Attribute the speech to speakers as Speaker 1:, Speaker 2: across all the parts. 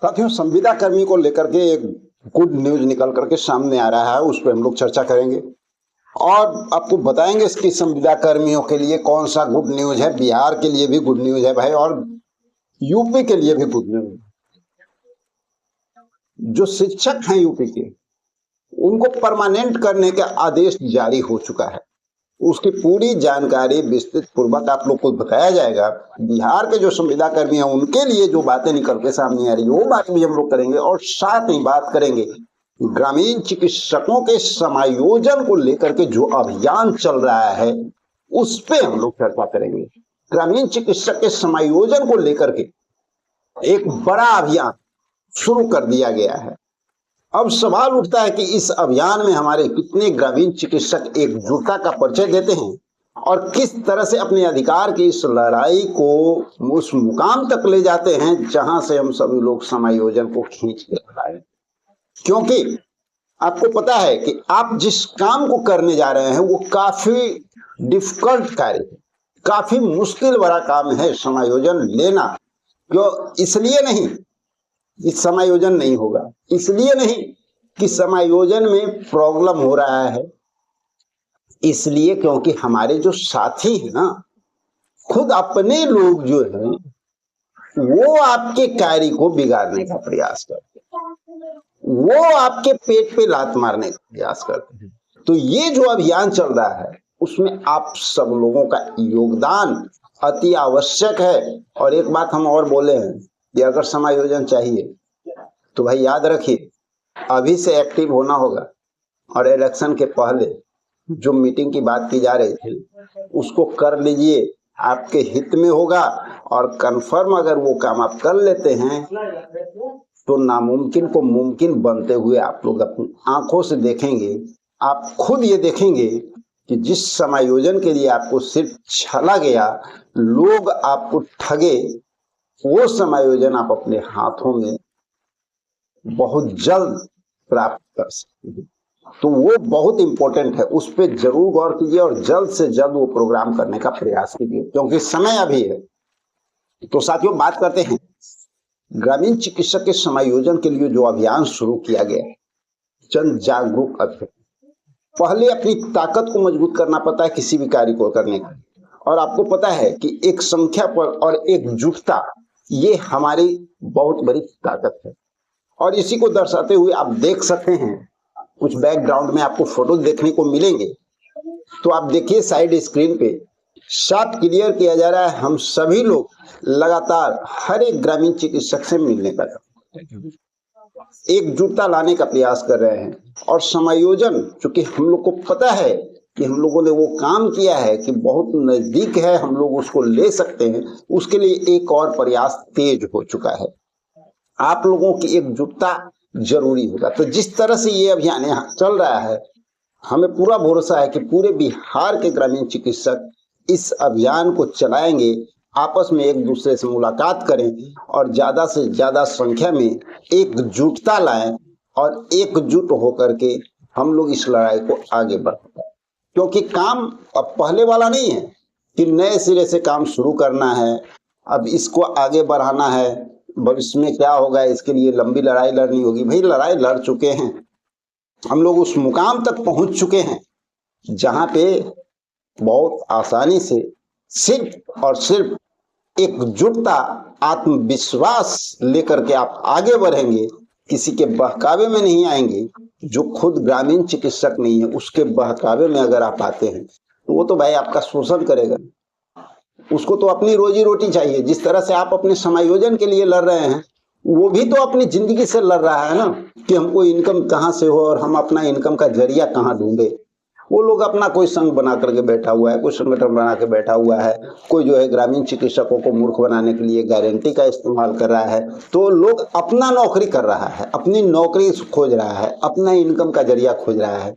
Speaker 1: साथियों, संविदा कर्मी को लेकर के एक गुड न्यूज निकल करके सामने आ रहा है, उस पर हम लोग चर्चा करेंगे और आपको बताएंगे इसकी संविदा कर्मियों के लिए कौन सा गुड न्यूज है। बिहार के लिए भी गुड न्यूज है भाई, और यूपी के लिए भी गुड न्यूज। जो शिक्षक हैं यूपी के, उनको परमानेंट करने का आदेश जारी हो चुका है। उसकी पूरी जानकारी विस्तृत पूर्वक आप लोग को बताया जाएगा। बिहार के जो संविदा कर्मी हैं उनके लिए जो बातें निकल के सामने आ रही है वो बात भी हम लोग करेंगे, और साथ ही बात करेंगे ग्रामीण चिकित्सकों के समायोजन को लेकर के जो अभियान चल रहा है उस पे हम लोग चर्चा करेंगे। ग्रामीण चिकित्सक के समायोजन को लेकर के एक बड़ा अभियान शुरू कर दिया गया है। अब सवाल उठता है कि इस अभियान में हमारे कितने ग्रामीण चिकित्सक एकजुटता का परिचय देते हैं और किस तरह से अपने अधिकार की इस लड़ाई को उस मुकाम तक ले जाते हैं जहां से हम सभी लोग समायोजन को खींच के लाए। क्योंकि आपको पता है कि आप जिस काम को करने जा रहे हैं वो काफी डिफिकल्ट कार्य है, काफी मुश्किल भरा काम है समायोजन लेना। क्यों? इसलिए नहीं कि समायोजन नहीं होगा, इसलिए नहीं कि समायोजन में प्रॉब्लम हो रहा है, इसलिए क्योंकि हमारे जो साथी हैं ना, खुद अपने लोग जो हैं वो आपके कार्य को बिगाड़ने का प्रयास करते हैं, वो आपके पेट पे लात मारने का प्रयास करते हैं। तो ये जो अभियान चल रहा है उसमें आप सब लोगों का योगदान अति आवश्यक है। और एक बात हम और बोले हैं कि अगर समायोजन चाहिए तो भाई याद रखिए, अभी से एक्टिव होना होगा, और इलेक्शन के पहले जो मीटिंग की बात की जा रही थी उसको कर लीजिए, आपके हित में होगा। और कंफर्म अगर वो काम आप कर लेते हैं तो नामुमकिन को मुमकिन बनते हुए आप लोग अपनी आंखों से देखेंगे। आप खुद ये देखेंगे कि जिस समायोजन के लिए आपको सिर्फ छला गया, लोग आपको ठगे, वो समायोजन आप अपने हाथों में बहुत जल्द प्राप्त कर सकते हैं। तो वो बहुत इंपॉर्टेंट है, उस पर जरूर गौर कीजिए और जल्द से जल्द वो प्रोग्राम करने का प्रयास कीजिए, क्योंकि समय अभी है। तो साथियों, बात करते हैं ग्रामीण चिकित्सक के समायोजन के लिए जो अभियान शुरू किया गया है, जन जागरूक अभियान। पहले अपनी ताकत को मजबूत करना पड़ता है किसी भी कार्य को करने का, और आपको पता है कि एक संख्या पर और एकजुटता ये हमारी बहुत बड़ी ताकत है। और इसी को दर्शाते हुए आप देख सकते हैं, कुछ बैकग्राउंड में आपको फोटो देखने को मिलेंगे, तो आप देखिए साइड स्क्रीन पे साफ क्लियर किया जा रहा है हम सभी लोग लगातार हर एक ग्रामीण चिकित्सक से मिलने का, एकजुटता लाने का प्रयास कर रहे हैं। और समायोजन, चूंकि हम लोग को पता है कि हम लोगों ने वो काम किया है कि बहुत नजदीक है, हम लोग उसको ले सकते हैं, उसके लिए एक और प्रयास तेज हो चुका है। आप लोगों की एकजुटता जरूरी होगा। तो जिस तरह से ये अभियान यहाँ चल रहा है, हमें पूरा भरोसा है कि पूरे बिहार के ग्रामीण चिकित्सक इस अभियान को चलाएंगे, आपस में एक दूसरे से मुलाकात करें और ज्यादा से ज्यादा संख्या में एकजुटता लाएं, और एकजुट होकर के हम लोग इस लड़ाई को आगे बढ़ाएं। क्योंकि काम अब पहले वाला नहीं है कि नए सिरे से काम शुरू करना है, अब इसको आगे बढ़ाना है, भविष्य में क्या होगा इसके लिए लंबी लड़ाई लड़नी होगी। भाई लड़ाई लड़ चुके हैं, हम लोग उस मुकाम तक पहुंच चुके हैं जहां पे बहुत आसानी से सिर्फ और सिर्फ एकजुटता, आत्मविश्वास लेकर के आप आगे बढ़ेंगे, किसी के बहकावे में नहीं आएंगे। जो खुद ग्रामीण चिकित्सक नहीं है उसके बहकावे में अगर आप आते हैं तो वो तो भाई आपका शोषण करेगा, उसको तो अपनी रोजी रोटी चाहिए। जिस तरह से आप अपने समायोजन के लिए लड़ रहे हैं, वो भी तो अपनी जिंदगी से लड़ रहा है ना, कि हमको इनकम कहाँ से हो और हम अपना इनकम का जरिया कहाँ ढूंढे। वो लोग अपना कोई संघ बना करके बैठा हुआ है, कोई संगठन बना के बैठा हुआ है, कोई जो है ग्रामीण चिकित्सकों को मूर्ख बनाने के लिए गारंटी का इस्तेमाल कर रहा है। तो लोग अपना नौकरी कर रहा है, अपनी नौकरी खोज रहा है, अपना इनकम का जरिया खोज रहा है।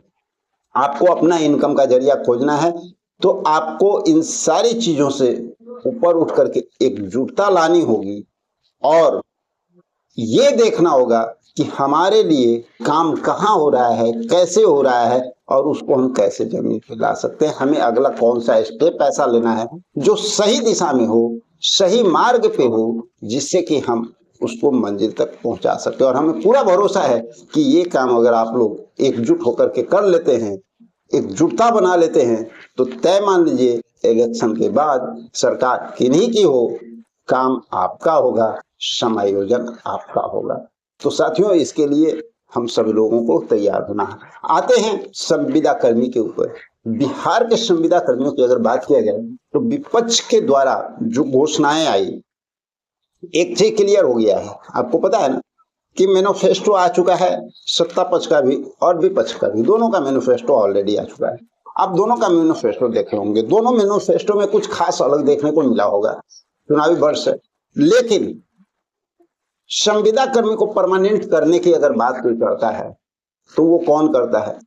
Speaker 1: आपको अपना इनकम का जरिया खोजना है तो आपको इन सारी चीजों से ऊपर उठ करके एकजुटता लानी होगी, और ये देखना होगा कि हमारे लिए काम कहाँ हो रहा है, कैसे हो रहा है, और उसको हम कैसे जमीन पे ला सकते हैं। हमें अगला कौन सा स्टेप ऐसा लेना है जो सही दिशा में हो, सही मार्ग पे हो, जिससे कि हम उसको मंजिल तक पहुंचा सकते हैं। और हमें पूरा भरोसा है कि ये काम अगर आप लोग एकजुट होकर के कर लेते हैं, एकजुटता बना लेते हैं, तो तय मान लीजिए इलेक्शन के बाद सरकार किन्हीं की हो, काम आपका होगा, समायोजन आपका होगा। तो साथियों, इसके लिए हम सभी लोगों को तैयार होना है। आते हैं संविदा कर्मी के ऊपर। बिहार के संविदा कर्मियों की अगर बात किया जाए तो विपक्ष के द्वारा जो घोषणाएं आई, एक चीज क्लियर हो गया है, आपको पता है ना कि मैनिफेस्टो आ चुका है, सत्ता पक्ष का भी और विपक्ष का भी, दोनों का मैनिफेस्टो ऑलरेडी आ चुका है। आप दोनों का मैनिफेस्टो देखे होंगे, दोनों मैनिफेस्टो में कुछ खास अलग देखने को मिला होगा, चुनावी वर्ष है, लेकिन संविदा कर्मी को परमानेंट करने की अगर बात कोई करता है तो वो कौन करता है?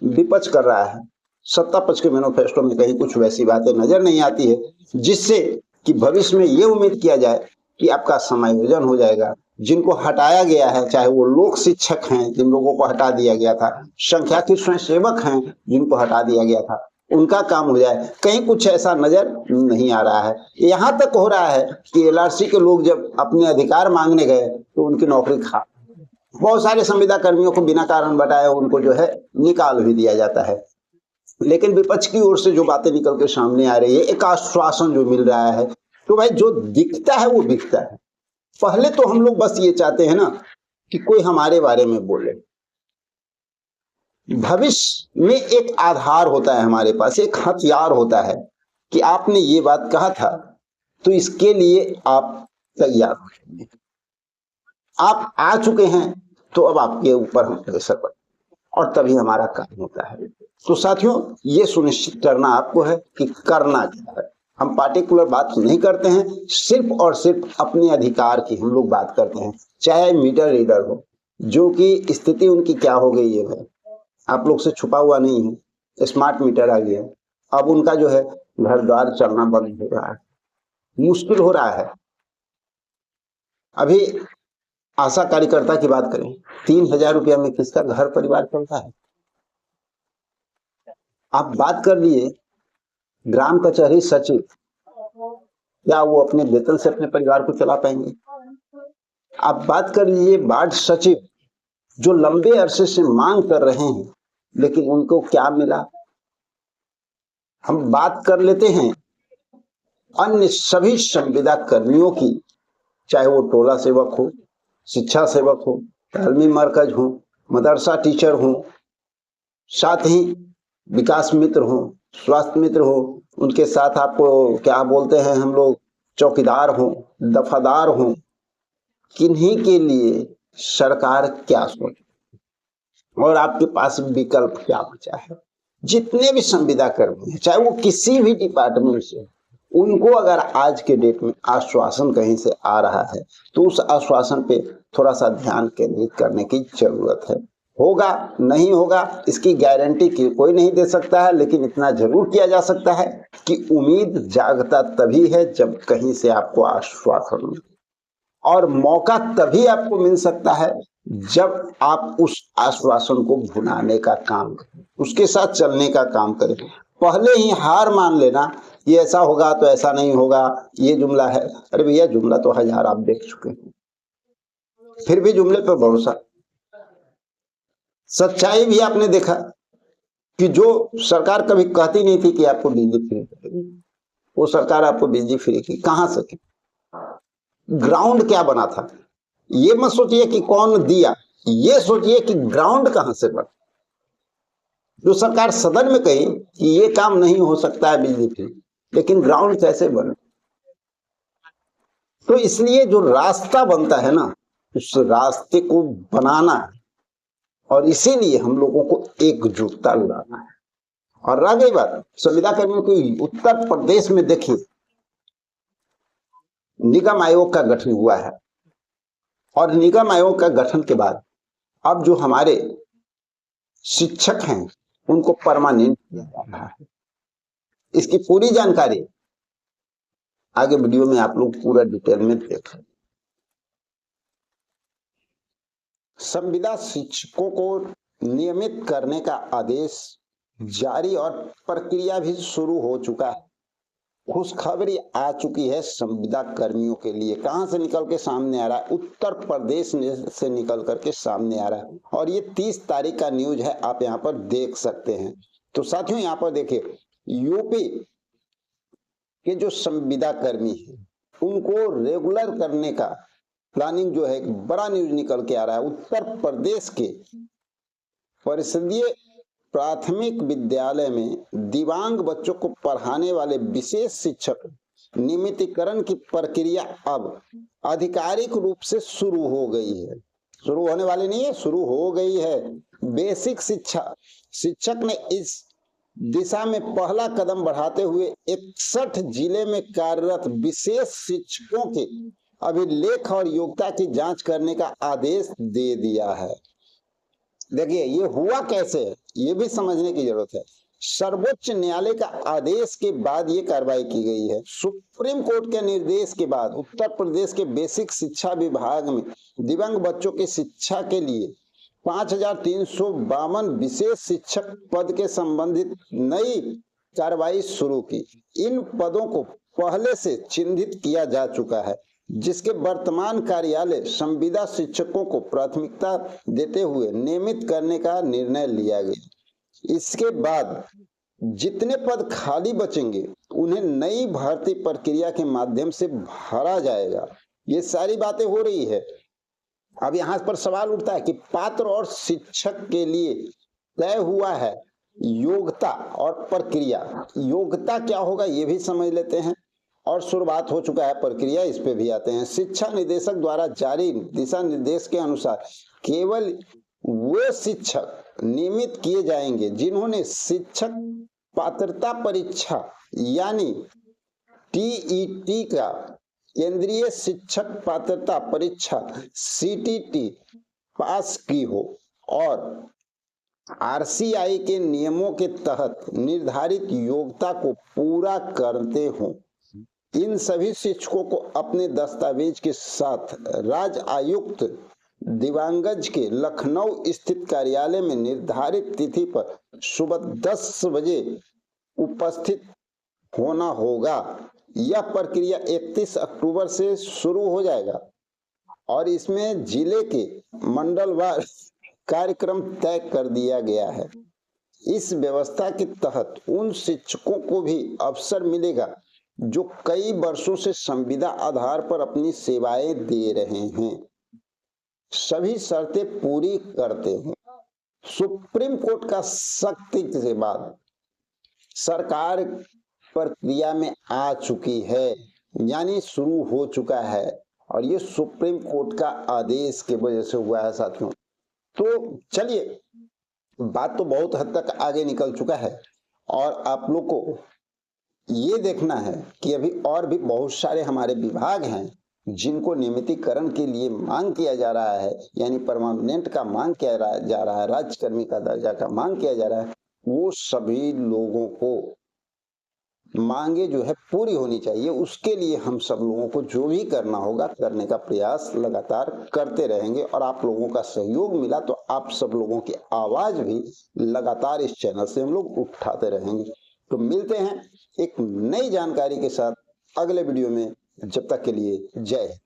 Speaker 1: विपक्ष कर रहा है। सत्ता पक्ष के मैनिफेस्टो में कहीं कुछ वैसी बातें नजर नहीं आती है जिससे कि भविष्य में ये उम्मीद किया जाए कि आपका समायोजन हो जाएगा। जिनको हटाया गया है, चाहे वो लोक शिक्षक हैं जिन लोगों को हटा दिया गया था, संख्याकी स्वयं सेवक हैं जिनको हटा दिया गया था, उनका काम हो जाए, कहीं कुछ ऐसा नजर नहीं आ रहा है। यहां तक हो रहा है कि एलआरसी के लोग जब अपने अधिकार मांगने गए तो उनकी नौकरी खा, बहुत सारे संविदा कर्मियों को बिना कारण बताए उनको जो है निकाल भी दिया जाता है। लेकिन विपक्ष की ओर से जो बातें निकल के सामने आ रही है, एक आश्वासन जो मिल रहा है, तो भाई जो दिखता है वो दिखता है। पहले तो हम लोग बस ये चाहते हैं ना कि कोई हमारे बारे में बोले। भविष्य में एक आधार होता है हमारे पास, एक हथियार होता है कि आपने ये बात कहा था तो इसके लिए आप तैयार हो, आप आ चुके हैं, तो अब आपके ऊपर हम प्रेशर बन, और तभी हमारा काम होता है। तो साथियों, ये सुनिश्चित करना आपको है कि करना क्या है। हम पार्टिकुलर बात नहीं करते हैं, सिर्फ और सिर्फ अपने अधिकार की हम लोग बात करते हैं। चाहे मीटर रीडर हो, जो कि स्थिति उनकी क्या हो गई है, आप लोग से छुपा हुआ नहीं है, स्मार्ट मीटर आ गया, अब उनका जो है घर द्वार चलना बंद हो रहा है, मुश्किल हो रहा है। अभी आशा कार्यकर्ता की बात करें, 3,000 रुपया में किसका घर परिवार चलता है? आप बात कर लिए ग्राम कचहरी सचिव, क्या वो अपने वेतन से अपने परिवार को चला पाएंगे? आप बात कर लीजिए वार्ड सचिव, जो लंबे अरसे से मांग कर रहे हैं लेकिन उनको क्या मिला? हम बात कर लेते हैं अन्य सभी संविदा कर्मियों की, चाहे वो टोला सेवक हो, शिक्षा सेवक हो, तालमी मरकज हो, मदरसा टीचर हो, साथ ही विकास मित्र हो, स्वास्थ्य मित्र हो, उनके साथ आपको क्या बोलते हैं हम लोग, चौकीदार हो, दफादार हो, किन्हीं के लिए सरकार क्या सोचे और आपके पास विकल्प क्या बचा है? जितने भी संविदा कर्मी हैं, चाहे वो किसी भी डिपार्टमेंट से, उनको अगर आज के डेट में आश्वासन कहीं से आ रहा है तो उस आश्वासन पे थोड़ा सा ध्यान केंद्रित करने की जरूरत है। होगा नहीं होगा इसकी गारंटी की कोई नहीं दे सकता है, लेकिन इतना जरूर किया जा सकता है कि उम्मीद जागता तभी है जब कहीं से आपको आश्वासन मिले, और मौका तभी आपको मिल सकता है जब आप उस आश्वासन को भुनाने का काम करें, उसके साथ चलने का काम करें। पहले ही हार मान लेना, ये ऐसा होगा तो ऐसा नहीं होगा, ये जुमला है, अरे भैया जुमला तो 1000 आप देख चुके हैं, फिर भी जुमले पर भरोसा। सच्चाई भी आपने देखा कि जो सरकार कभी कहती नहीं थी कि आपको बिजली फ्री करेगी, वो सरकार आपको बिजली फ्री की, कहां से की? ग्राउंड क्या बना था? ये मत सोचिए कि कौन दिया, ये सोचिए कि ग्राउंड कहां से बना। जो सरकार सदन में कही कि ये काम नहीं हो सकता है बिजली फ्री, लेकिन ग्राउंड कैसे बने? तो इसलिए जो रास्ता बनता है ना, उस रास्ते को बनाना है, और इसीलिए हम लोगों को एकजुटता लाना है। और रह गई बात संविदा कर्मियों की, उत्तर प्रदेश में देखिए निगम आयोग का गठन हुआ है, और निगम आयोग का गठन के बाद अब जो हमारे शिक्षक हैं उनको परमानेंट किया जा रहा है। इसकी पूरी जानकारी आगे वीडियो में आप लोग पूरा डिटेल में देखें। संविदा शिक्षकों को नियमित करने का आदेश जारी और प्रक्रिया भी शुरू हो चुका है। खुशखबरी आ चुकी है संविदा कर्मियों के लिए। कहां से निकल के सामने आ रहा है? उत्तर प्रदेश से निकल करके सामने आ रहा है और ये 30 तारीख का न्यूज है, आप यहाँ पर देख सकते हैं। तो साथियों यहाँ पर देखिए, यूपी के जो संविदा कर्मी हैं उनको रेगुलर करने का प्लानिंग जो है, एक बड़ा न्यूज निकल के आ रहा है। उत्तर प्रदेश के परिषदीय प्राथमिक विद्यालय में दिव्यांग बच्चों को पढ़ाने वाले विशेष शिक्षक नियमितीकरण की प्रक्रिया अब आधिकारिक रूप से शुरू हो गई है। शुरू होने वाली नहीं है, शुरू हो गई है। बेसिक शिक्षक ने इस दिशा में पहला कदम बढ़ाते हुए 61 जिले में कार्यरत विशेष शिक्षकों के अभिलेख और योग्यता की जांच करने का आदेश दे दिया है। देखिए ये हुआ कैसे है, ये भी समझने की जरूरत है। सर्वोच्च न्यायालय का आदेश के बाद ये कार्रवाई की गई है। सुप्रीम कोर्ट के निर्देश के बाद उत्तर प्रदेश के बेसिक शिक्षा विभाग में दिव्यांग बच्चों की शिक्षा के लिए 5352 विशेष शिक्षक पद के संबंधित नई कार्रवाई शुरू की। इन पदों को पहले से चिन्हित किया जा चुका है, जिसके वर्तमान कार्यालय संविदा शिक्षकों को प्राथमिकता देते हुए नियमित करने का निर्णय लिया गया। इसके बाद जितने पद खाली बचेंगे उन्हें नई भर्ती प्रक्रिया के माध्यम से भरा जाएगा। ये सारी बातें हो रही है। अब यहाँ पर सवाल उठता है कि पात्र और शिक्षक के लिए तय हुआ है योग्यता और प्रक्रिया। योग्यता क्या होगा ये भी समझ लेते हैं और शुरुआत हो चुका है प्रक्रिया, इस पे भी आते हैं। शिक्षा निदेशक द्वारा जारी दिशा निर्देश के अनुसार केवल वे शिक्षक नियमित किए जाएंगे जिन्होंने शिक्षक पात्रता परीक्षा यानी टीईटी का केंद्रीय शिक्षक पात्रता परीक्षा सीटीटी पास की हो और आरसीआई के नियमों के तहत निर्धारित योग्यता को पूरा करते हों। इन सभी शिक्षकों को अपने दस्तावेज के साथ राज्य आयुक्त दिव्यांगज के लखनऊ स्थित कार्यालय में निर्धारित तिथि पर सुबह 10 बजे उपस्थित होना होगा। यह प्रक्रिया 31 अक्टूबर से शुरू हो जाएगा और इसमें जिले के मंडलवार कार्यक्रम तय कर दिया गया है। इस व्यवस्था के तहत उन शिक्षकों को भी अवसर मिलेगा जो कई वर्षों से संविदा आधार पर अपनी सेवाएं दे रहे हैं, सभी शर्तें पूरी करते हैं। सुप्रीम कोर्ट का सख्ती के बाद सरकार प्रक्रिया में आ चुकी है, यानी शुरू हो चुका है और ये सुप्रीम कोर्ट का आदेश की वजह से हुआ है साथियों। तो चलिए, बात तो बहुत हद तक आगे निकल चुका है और आप लोग को ये देखना है कि अभी और भी बहुत सारे हमारे विभाग हैं जिनको नियमितीकरण के लिए मांग किया जा रहा है, यानी परमानेंट का मांग किया जा रहा है, राज्यकर्मी का दर्जा का मांग किया जा रहा है। वो सभी लोगों को मांगे जो है पूरी होनी चाहिए। उसके लिए हम सब लोगों को जो भी करना होगा करने का प्रयास लगातार करते रहेंगे और आप लोगों का सहयोग मिला तो आप सब लोगों की आवाज भी लगातार इस चैनल से हम लोग उठाते रहेंगे। तो मिलते हैं एक नई जानकारी के साथ अगले वीडियो में। जब तक के लिए जय हिंद।